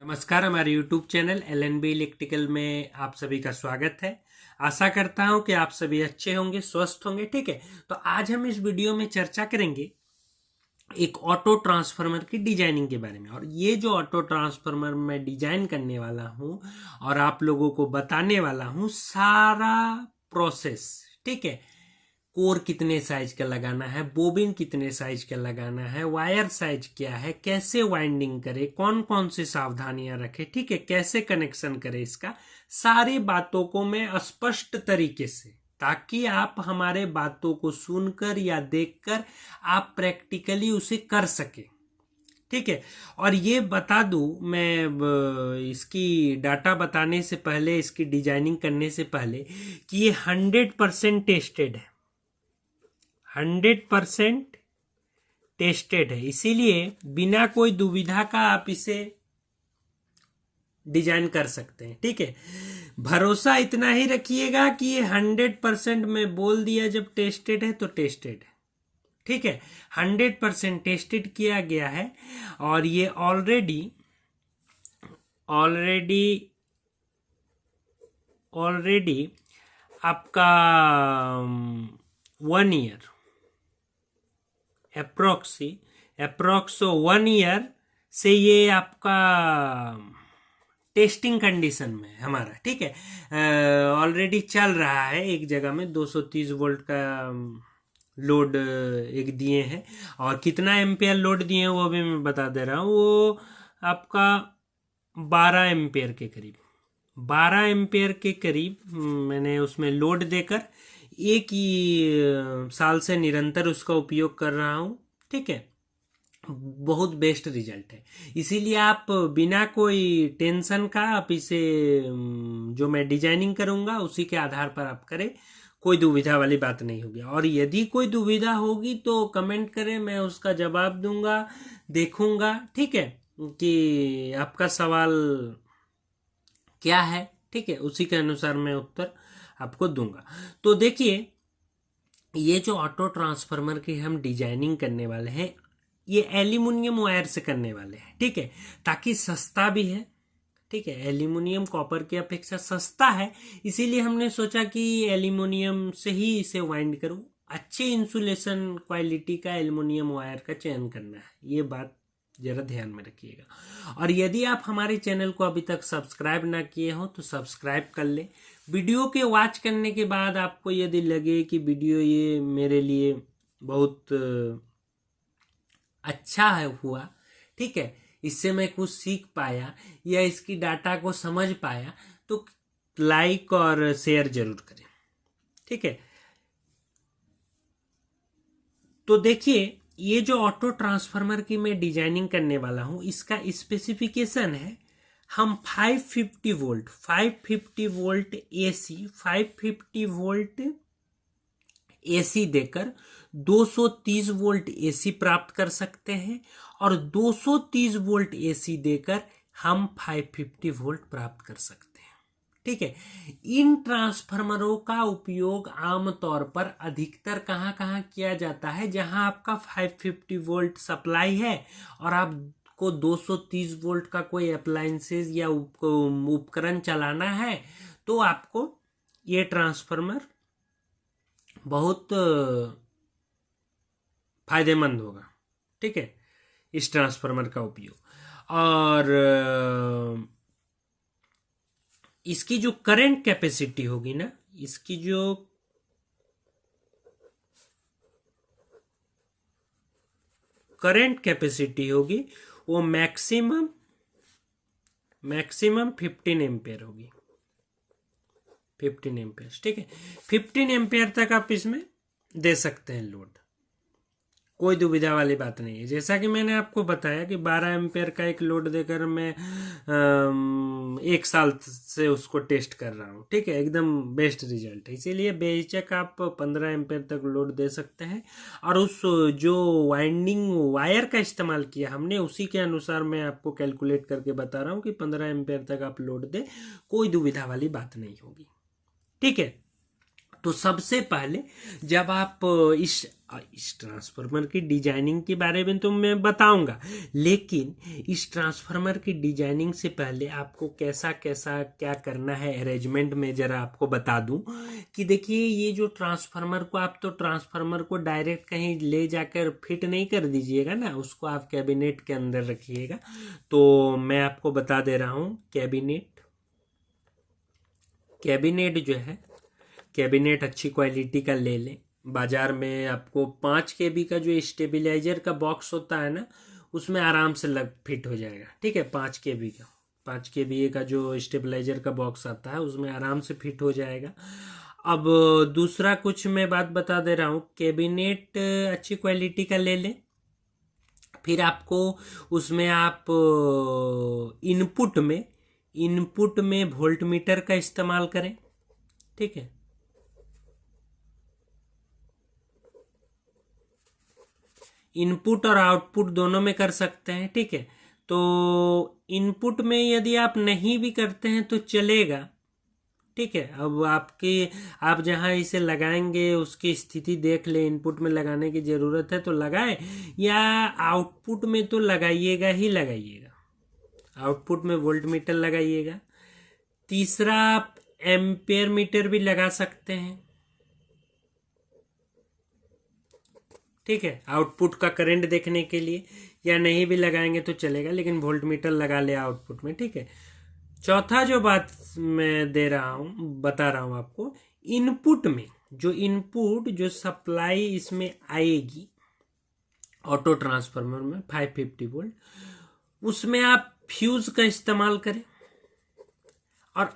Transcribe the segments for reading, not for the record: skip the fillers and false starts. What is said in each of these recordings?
नमस्कार, हमारे YouTube channel LNB electrical में आप सभी का स्वागत है। आशा करता हूं कि आप सभी अच्छे होंगे, स्वस्थ होंगे। ठीक है, तो आज हम इस वीडियो में चर्चा करेंगे एक ऑटो ट्रांसफार्मर की डिजाइनिंग के बारे में। और ये जो ऑटो ट्रांसफार्मर मैं डिजाइन करने वाला हूं और आप लोगों को बताने वाला हूं सारा प्रोसेस। ठीक है, कोर कितने साइज का लगाना है, बोबिन कितने साइज का लगाना है, वायर साइज क्या है, कैसे वाइंडिंग करे, कौन कौन सी सावधानियां रखे, ठीक है, कैसे कनेक्शन करे, इसका सारी बातों को मैं स्पष्ट तरीके से, ताकि आप हमारे बातों को सुनकर या देखकर आप प्रैक्टिकली उसे कर सके। ठीक है, और ये बता दूं मैं, इसकी डाटा बताने से पहले, इसकी डिजाइनिंग करने से पहले, कि ये 100% टेस्टेड है। 100% टेस्टेड है, इसीलिए बिना कोई दुविधा का आप इसे डिजाइन कर सकते हैं। ठीक है, भरोसा इतना ही रखिएगा कि ये 100% में बोल दिया जब टेस्टेड है तो टेस्टेड है। ठीक है, 100% टेस्टेड किया गया है और ये ऑलरेडी आपका 1 ईयर अप्रोक्स 1 ईयर से ये आपका टेस्टिंग कंडीशन में है हमारा। ठीक है, ऑलरेडी चल रहा है। एक जगह में 230 वोल्ट का लोड एक दिए हैं, और कितना एम्पियर लोड दिए हैं वो भी मैं बता दे रहा हूँ। वो आपका 12 एम्पियर के करीब, 12 एम्पियर के करीब मैंने उसमें लोड देकर एक ही साल से निरंतर उसका उपयोग कर रहा हूँ। ठीक है, बहुत बेस्ट रिजल्ट है। इसीलिए आप बिना कोई टेंशन का आप इसे, जो मैं डिजाइनिंग करूँगा उसी के आधार पर आप करें, कोई दुविधा वाली बात नहीं होगी। और यदि कोई दुविधा होगी तो कमेंट करें, मैं उसका जवाब दूंगा, देखूंगा। ठीक है, कि आपका सवाल क्या है। ठीक है, उसी के अनुसार मैं उत्तर आपको दूंगा। तो देखिए, ये जो ऑटो ट्रांसफार्मर की हम डिजाइनिंग करने वाले हैं, ये एल्यूमिनियम वायर से करने वाले हैं। ठीक है, ताकि सस्ता भी है। ठीक है, एल्यूमिनियम कॉपर की अपेक्षा सस्ता है, इसीलिए हमने सोचा कि एल्यूमिनियम से ही इसे वाइंड करूं। अच्छे इंसुलेशन क्वालिटी का एल्यूमिनियम वायर का चयन करना है, ये बात जरा ध्यान में रखिएगा। और यदि आप हमारे चैनल को अभी तक सब्सक्राइब ना किए हो तो सब्सक्राइब कर ले। वीडियो के वॉच करने के बाद आपको यदि लगे कि वीडियो ये मेरे लिए बहुत अच्छा है हुआ, ठीक है, इससे मैं कुछ सीख पाया या इसकी डाटा को समझ पाया, तो लाइक और शेयर जरूर करें। ठीक है, तो देखिए, ये जो ऑटो ट्रांसफार्मर की मैं डिजाइनिंग करने वाला हूं, इसका स्पेसिफिकेशन है, हम 550 वोल्ट एसी, 550 वोल्ट एसी देकर 230 वोल्ट एसी प्राप्त कर सकते हैं, और 230 वोल्ट एसी देकर हम 550 वोल्ट प्राप्त कर सकते हैं। ठीक है, इन ट्रांसफार्मरों का उपयोग आमतौर पर अधिकतर कहाँ कहाँ किया जाता है, जहां आपका 550 वोल्ट सप्लाई है और आपको 230 वोल्ट का कोई अप्लायंसेस या उपकरण चलाना है, तो आपको ये ट्रांसफार्मर बहुत फायदेमंद होगा। ठीक है, इस ट्रांसफार्मर का उपयोग। और इसकी जो करंट कैपेसिटी होगी ना, इसकी जो करंट कैपेसिटी होगी वो मैक्सिमम 15 एम्पियर होगी। 15 एम्पियर। ठीक है, 15 एम्पियर तक आप इसमें दे सकते हैं लोड, कोई दुविधा वाली बात नहीं है। जैसा कि मैंने आपको बताया कि 12 एम्पियर का एक लोड देकर मैं 1 साल से उसको टेस्ट कर रहा हूँ। ठीक है, एकदम बेस्ट रिजल्ट है, इसीलिए बेशक आप 15 एम्पियर तक लोड दे सकते हैं। और उस जो वाइंडिंग वायर का इस्तेमाल किया हमने, उसी के अनुसार मैं आपको कैलकुलेट करके बता रहा हूँ कि 15 एम्पियर तक आप लोड दे, कोई दुविधा वाली बात नहीं होगी। ठीक है, तो सबसे पहले जब आप इस ट्रांसफार्मर की डिजाइनिंग के बारे में तो मैं बताऊंगा, लेकिन इस ट्रांसफार्मर की डिजाइनिंग से पहले आपको कैसा कैसा क्या करना है अरेंजमेंट में जरा आपको बता दूं कि देखिए, ये जो ट्रांसफार्मर को आप तो ट्रांसफार्मर को डायरेक्ट कहीं ले जाकर फिट नहीं कर दीजिएगा ना, उसको आप कैबिनेट के अंदर रखिएगा। तो मैं आपको बता दे रहा हूँ, कैबिनेट जो है, कैबिनेट अच्छी क्वालिटी का ले लें। बाजार में आपको 5 KB का जो स्टेबलाइजर का बॉक्स होता है ना, उसमें आराम से लग फिट हो जाएगा। ठीक है, 5 KB का, 5 KB का जो स्टेबलाइजर का बॉक्स आता है उसमें आराम से फिट हो जाएगा। अब दूसरा कुछ मैं बात बता दे रहा हूँ, कैबिनेट अच्छी क्वालिटी का ले लें। फिर आपको उसमें आप इनपुट में वोल्ट मीटर का इस्तेमाल करें। ठीक है, इनपुट और आउटपुट दोनों में कर सकते हैं। ठीक है, तो इनपुट में यदि आप नहीं भी करते हैं तो चलेगा। ठीक है, अब आप जहां इसे लगाएंगे उसकी स्थिति देख ले, इनपुट में लगाने की ज़रूरत है तो लगाए, या आउटपुट में तो लगाइएगा ही लगाइएगा, आउटपुट में वोल्ट मीटर लगाइएगा। तीसरा, आप एम्पेयर मीटर भी लगा सकते हैं। ठीक है, आउटपुट का करंट देखने के लिए, या नहीं भी लगाएंगे तो चलेगा, लेकिन वोल्ट मीटर लगा ले आउटपुट में। ठीक है, चौथा जो बात मैं बता रहा हूं आपको, इनपुट जो सप्लाई इसमें आएगी ऑटो ट्रांसफार्मर में 550 वोल्ट, उसमें आप फ्यूज का इस्तेमाल करें। और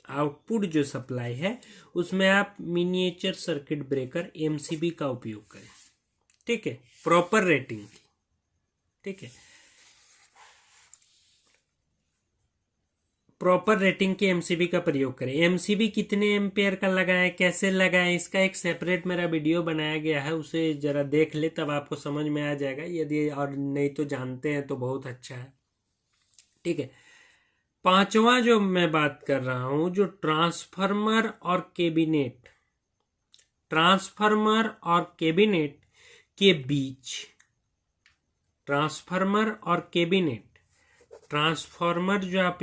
आउटपुट जो सप्लाई है उसमें आप मिनिएचर सर्किट ब्रेकर MCB का उपयोग करें। ठीक है, प्रॉपर रेटिंग की। ठीक है, प्रॉपर रेटिंग के MCB का प्रयोग करें। MCB कितने एम्पेयर का लगाएं, कैसे लगाएं, इसका एक सेपरेट मेरा वीडियो बनाया गया है, उसे जरा देख ले, तब आपको समझ में आ जाएगा। यदि और नहीं तो जानते हैं तो बहुत अच्छा है। ठीक है, पांचवा जो मैं बात कर रहा हूं, जो ट्रांसफार्मर और कैबिनेट के बीच, ट्रांसफार्मर जो आप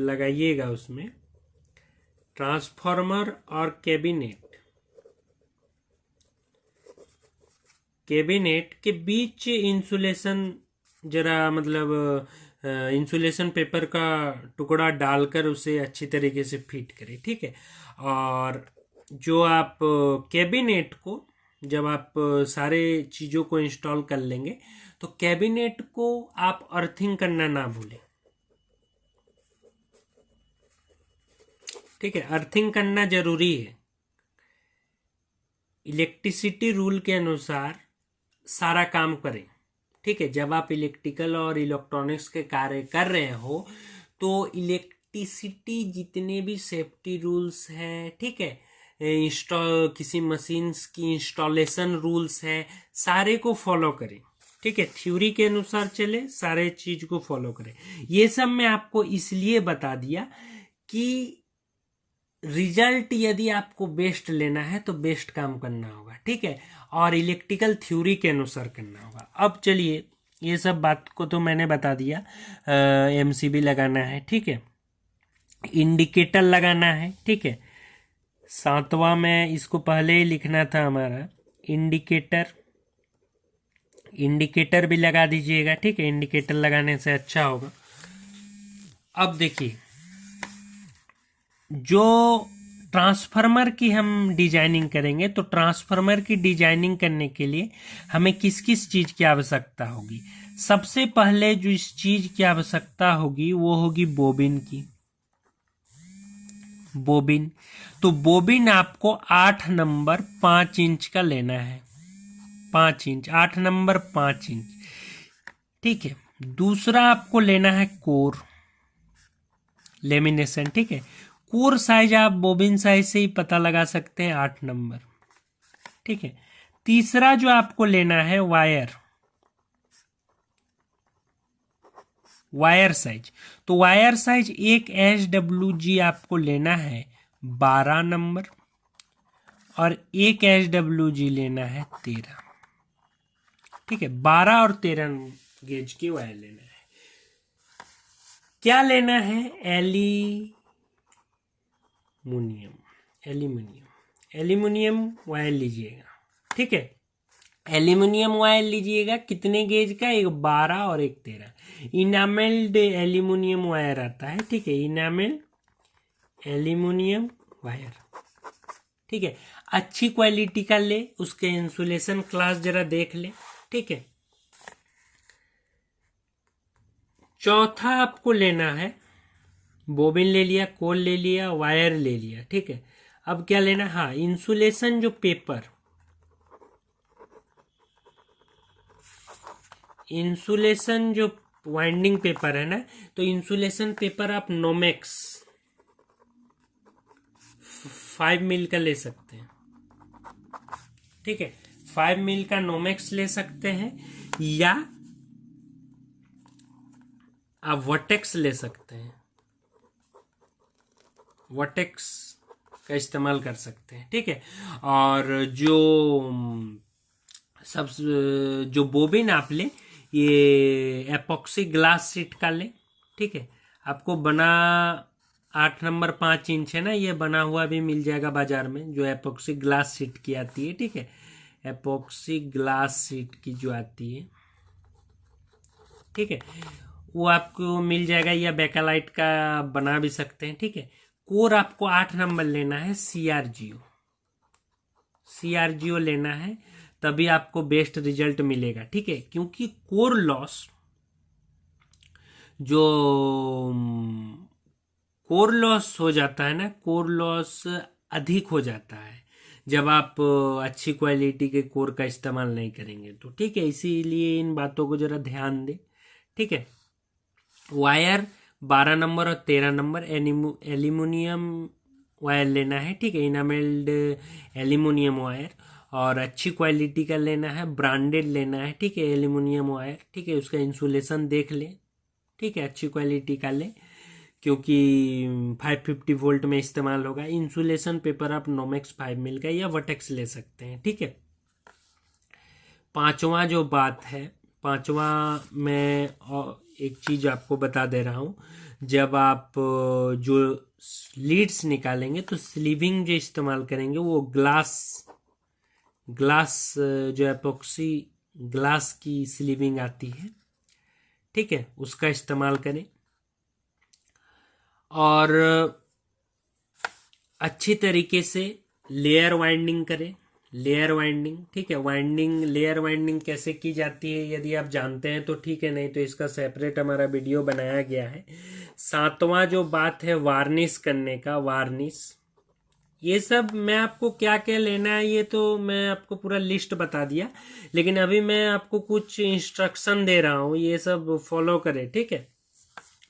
लगाइएगा उसमें, ट्रांसफार्मर और कैबिनेट के बीच इंसुलेशन, जरा मतलब इंसुलेशन पेपर का टुकड़ा डालकर उसे अच्छी तरीके से फिट करें। ठीक है, और जो आप कैबिनेट को, जब आप सारे चीज़ों को इंस्टॉल कर लेंगे तो कैबिनेट को आप अर्थिंग करना ना भूलें। ठीक है, अर्थिंग करना जरूरी है। इलेक्ट्रिसिटी रूल के अनुसार सारा काम करें। ठीक है, जब आप इलेक्ट्रिकल और इलेक्ट्रॉनिक्स के कार्य कर रहे हो तो इलेक्ट्रिसिटी जितने भी सेफ्टी रूल्स हैं, ठीक है, किसी मशीन्स की इंस्टॉलेशन रूल्स है, सारे को फॉलो करें। ठीक है, थ्योरी के अनुसार चले, सारे चीज को फॉलो करें। ये सब मैं आपको इसलिए बता दिया कि रिजल्ट यदि आपको बेस्ट लेना है तो बेस्ट काम करना होगा। ठीक है, और इलेक्ट्रिकल थ्योरी के अनुसार करना होगा। अब चलिए, ये सब बात को तो मैंने बता दिया। MCB लगाना है, ठीक है, इंडिकेटर लगाना है। ठीक है, 7वां में इसको पहले ही लिखना था हमारा, इंडिकेटर भी लगा दीजिएगा। ठीक है, इंडिकेटर लगाने से अच्छा होगा। अब देखिए, जो ट्रांसफार्मर की हम डिजाइनिंग करेंगे, तो ट्रांसफार्मर की डिजाइनिंग करने के लिए हमें किस किस चीज की आवश्यकता होगी। सबसे पहले जो इस चीज की आवश्यकता होगी वो होगी बोबिन की। तो बोबिन आपको 8 नंबर 5 इंच का लेना है। 5 इंच, 8 नंबर 5 इंच। ठीक है, दूसरा आपको लेना है कोर लेमिनेशन। ठीक है, कोर साइज आप बोबिन साइज से ही पता लगा सकते हैं, 8 नंबर। ठीक है, तीसरा जो आपको लेना है वायर साइज। तो वायर साइज एक HWG आपको लेना है 12 नंबर और एक SWG लेना है 13। ठीक है, 12 और 13 गेज की वायर लेना है। क्या लेना है? एल्यूमिनियम वायर लीजिएगा। ठीक है, एल्यूमिनियम वायर लीजिएगा। कितने गेज का? एक 12 और एक 13। इनामेल्ड एल्यूमिनियम वायर आता है। ठीक है, इनामेल्ड एल्यूमिनियम वायर। ठीक है, अच्छी क्वालिटी का ले, उसके इंसुलेशन क्लास जरा देख ले। ठीक है, चौथा आपको लेना है, बोबिन ले लिया, कोल ले लिया, वायर ले लिया। ठीक है, अब क्या लेना? हाँ, इंसुलेशन जो पेपर, इंसुलेशन जो वाइंडिंग पेपर है ना, तो इंसुलेशन पेपर आप नोमेक्स 5 मिल का ले सकते हैं। ठीक है, 5 मिल का नोमेक्स ले सकते हैं, या आप वर्टेक्स ले सकते हैं। वर्टेक्स का इस्तेमाल कर सकते हैं। ठीक है, और जो सब जो बोबिन आप ले, ये एपॉक्सी ग्लास शीट का ले। ठीक है, आपको बना 8 नंबर 5 इंच है ना, ये बना हुआ भी मिल जाएगा बाजार में, जो एपॉक्सी ग्लास शीट की आती है। ठीक है, एपॉक्सी ग्लास शीट की जो आती है, ठीक है, वो आपको मिल जाएगा, या बेकालाइट का बना भी सकते हैं। ठीक है, कोर आपको 8 नंबर लेना है, सीआरजीओ लेना है, तभी आपको बेस्ट रिजल्ट मिलेगा। ठीक है, क्योंकि कोर लॉस, जो कोर लॉस हो जाता है ना, कोर लॉस अधिक हो जाता है जब आप अच्छी क्वालिटी के कोर का इस्तेमाल नहीं करेंगे तो। ठीक है, इसीलिए इन बातों को जरा ध्यान दें। ठीक है, वायर 12 नंबर और 13 नंबर एल्यूमिनियम वायर लेना है। ठीक है, इनामेल्ड एल्यूमिनियम वायर, और अच्छी क्वालिटी का लेना है, ब्रांडेड लेना है। ठीक है, एल्यूमिनियम वायर। ठीक है, उसका इंसुलेशन देख ले। ठीक है, अच्छी क्वालिटी का ले, क्योंकि 550 वोल्ट में इस्तेमाल होगा। इंसुलेशन पेपर आप नोमेक्स 5 मिल का या वर्टेक्स ले सकते हैं। ठीक है, पांचवा जो बात है, पांचवा मैं एक चीज आपको बता दे रहा हूँ। जब आप जो लीड्स निकालेंगे तो स्लीविंग जो इस्तेमाल करेंगे वो ग्लास जो एपॉक्सी ग्लास की स्लीविंग आती है। ठीक है, उसका इस्तेमाल करें, और अच्छी तरीके से लेयर वाइंडिंग करें। लेयर वाइंडिंग, ठीक है, लेयर वाइंडिंग कैसे की जाती है यदि आप जानते हैं तो ठीक है, नहीं तो इसका सेपरेट हमारा वीडियो बनाया गया है। सातवां जो बात है वार्निश करने का, वार्निश, ये सब मैं आपको क्या क्या लेना है ये तो मैं आपको पूरा लिस्ट बता दिया, लेकिन अभी मैं आपको कुछ इंस्ट्रक्शन दे रहा हूँ, ये सब फॉलो करें। ठीक है,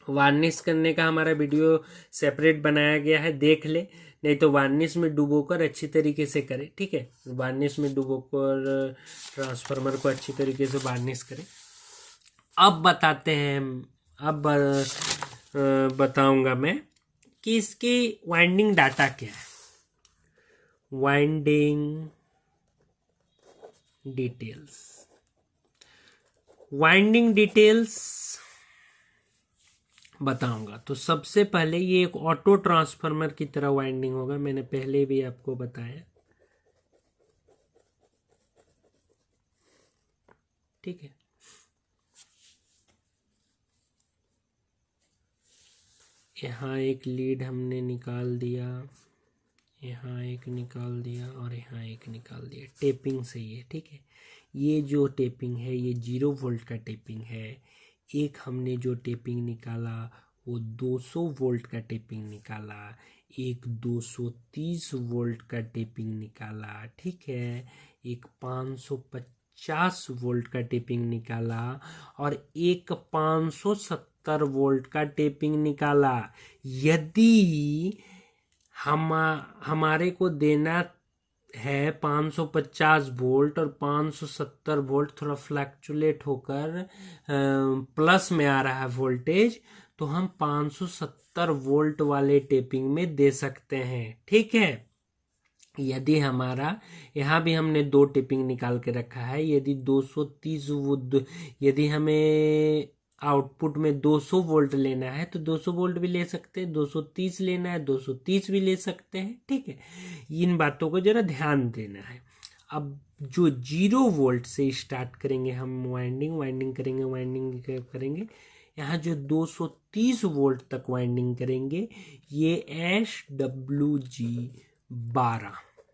वार्निश करने का हमारा वीडियो सेपरेट बनाया गया है, देख ले, नहीं तो वार्निश में डुबोकर अच्छी तरीके से करें। ठीक है, वार्निश में डुबोकर ट्रांसफार्मर को अच्छी तरीके से वार्निश करें। अब बताते हैं, अब बताऊंगा मैं कि इसकी वाइंडिंग डाटा क्या है। वाइंडिंग डिटेल्स बताऊंगा। तो सबसे पहले ये एक ऑटो ट्रांसफार्मर की तरह वाइंडिंग होगा, मैंने पहले भी आपको बताया। ठीक है, यहाँ एक लीड हमने निकाल दिया, यहाँ एक निकाल दिया, और यहाँ एक निकाल दिया, टेपिंग सही है। ठीक है, ये जो टेपिंग है ये 0 वोल्ट का टेपिंग है। एक हमने जो टेपिंग निकाला वो 200 वोल्ट का टेपिंग निकाला, एक 230 वोल्ट का टेपिंग निकाला। ठीक है, एक 550 वोल्ट का टेपिंग निकाला, और एक 570 वोल्ट का टेपिंग निकाला। यदि हमारे को देना है 550 वोल्ट और 570 वोल्ट, थोड़ा फ्लैक्चुलेट होकर प्लस में आ रहा है वोल्टेज, तो हम 570 वोल्ट वाले टेपिंग में दे सकते हैं। ठीक है, यदि हमारा यहाँ भी हमने दो टेपिंग निकाल के रखा है, यदि 230 यदि हमें आउटपुट में 200 वोल्ट लेना है तो 200 वोल्ट भी ले सकते हैं, 230 लेना है 230 भी ले सकते हैं। ठीक है, इन बातों को जरा ध्यान देना है। अब जो 0 वोल्ट से स्टार्ट करेंगे हम वाइंडिंग करेंगे, यहाँ जो 230 वोल्ट तक वाइंडिंग करेंगे, ये SWG12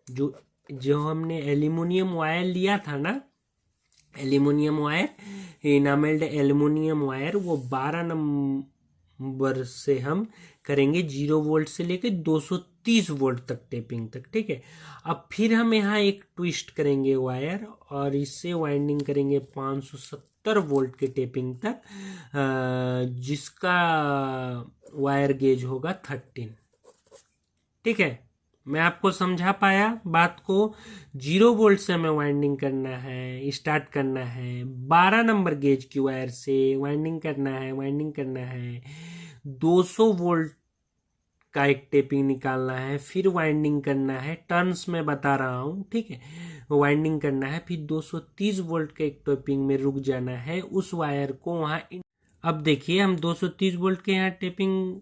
जो हमने एल्यूमिनियम वायर लिया था ना, एल्यूमिनियम वायर, इनामेल्ड एल्यूमिनियम वायर, वो 12 नंबर से हम करेंगे 0 वोल्ट से लेकर 230 वोल्ट तक टेपिंग तक। ठीक है, अब फिर हम यहाँ एक ट्विस्ट करेंगे वायर और इससे वाइंडिंग करेंगे 570 वोल्ट के टेपिंग तक, जिसका वायर गेज होगा 13। ठीक है, मैं आपको समझा पाया बात को। 0 वोल्ट से हमें वाइंडिंग करना है, स्टार्ट करना है, 12 नंबर गेज की वायर से वाइंडिंग करना है, 200 वोल्ट का एक टेपिंग निकालना है, फिर वाइंडिंग करना है, टर्न्स में बता रहा हूँ। ठीक है, वाइंडिंग करना है, फिर 230 वोल्ट के एक टेपिंग में रुक जाना है, उस वायर को वहाँ। अब देखिए, हम 230 वोल्ट के यहाँ टेपिंग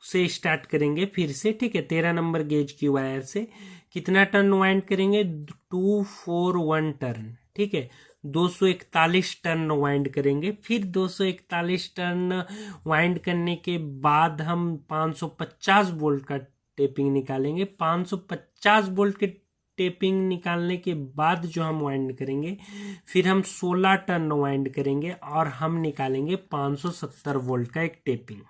से स्टार्ट करेंगे फिर से। ठीक है, 13 नंबर गेज की वायर से कितना टर्न वाइंड करेंगे, 241 टर्न। ठीक है, 241 टर्न वाइंड करेंगे। फिर 241 टर्न वाइंड करने के बाद हम 550 वोल्ट का टेपिंग निकालेंगे। 550 वोल्ट के टेपिंग निकालने के बाद जो हम वाइंड करेंगे, फिर हम 16 टर्न वाइंड करेंगे और हम निकालेंगे 570 वोल्ट का एक टेपिंग।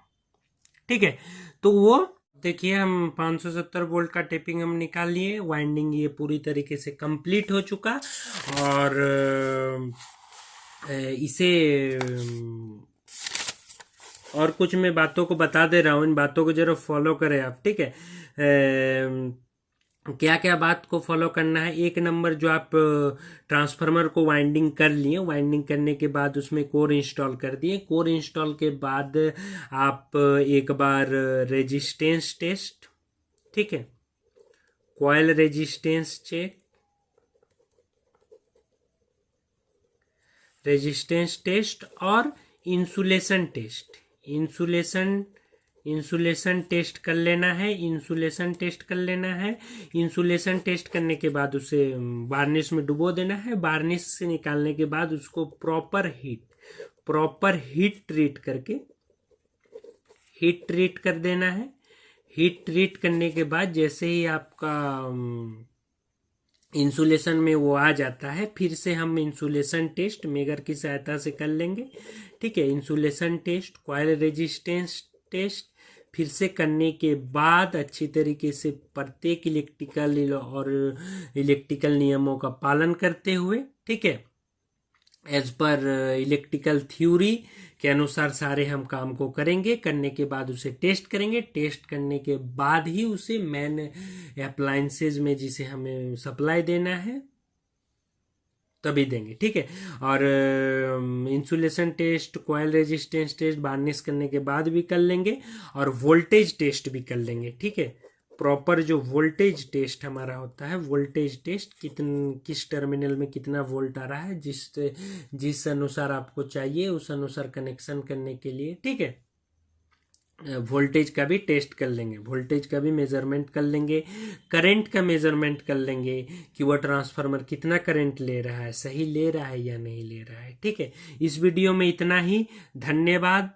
ठीक है, तो वो देखिए, हम 570 वोल्ट का टेपिंग हम निकाल लिए, वाइंडिंग ये पूरी तरीके से कंप्लीट हो चुका। और इसे और कुछ मैं बातों को बता दे रहा हूँ, इन बातों को जरा फॉलो करें आप। ठीक है, क्या क्या बात को फॉलो करना है। एक नंबर, जो आप ट्रांसफार्मर को वाइंडिंग कर लिए, वाइंडिंग करने के बाद उसमें कोर इंस्टॉल कर दिए, कोर इंस्टॉल के बाद आप एक बार रेजिस्टेंस टेस्ट, ठीक है, coil resistance check, resistance test और इंसुलेशन टेस्ट। इंसुलेशन टेस्ट कर लेना है, इंसुलेशन टेस्ट करने के बाद उसे वार्निश में डुबो देना है। वार्निश से निकालने के बाद उसको प्रॉपर हीट ट्रीट कर देना है। हीट ट्रीट करने के बाद जैसे ही आपका इंसुलेशन में वो आ जाता है, फिर से हम इंसुलेशन टेस्ट मेगर की सहायता से कर लेंगे। ठीक है, insulation test, coil resistance test फिर से करने के बाद अच्छी तरीके से प्रत्येक इलेक्ट्रिकल नियमों का पालन करते हुए, ठीक है, एज पर इलेक्ट्रिकल थ्योरी के अनुसार सारे हम काम को करेंगे। करने के बाद उसे टेस्ट करेंगे। टेस्ट करने के बाद ही उसे मेन अप्लायंसेज में जिसे हमें सप्लाई देना है तभी देंगे। ठीक है, और insulation test, coil resistance test varnish करने के बाद भी कर लेंगे और वोल्टेज टेस्ट भी कर लेंगे। ठीक है, प्रॉपर जो वोल्टेज टेस्ट हमारा होता है, वोल्टेज टेस्ट किस टर्मिनल में कितना वोल्ट आ रहा है, जिस अनुसार आपको चाहिए उस अनुसार कनेक्शन करने के लिए। ठीक है, वोल्टेज का भी टेस्ट कर लेंगे, वोल्टेज का भी मेजरमेंट कर लेंगे, करंट का मेजरमेंट कर लेंगे कि वह ट्रांसफार्मर कितना करंट ले रहा है, सही ले रहा है या नहीं ले रहा है। ठीक है, इस वीडियो में इतना ही। धन्यवाद।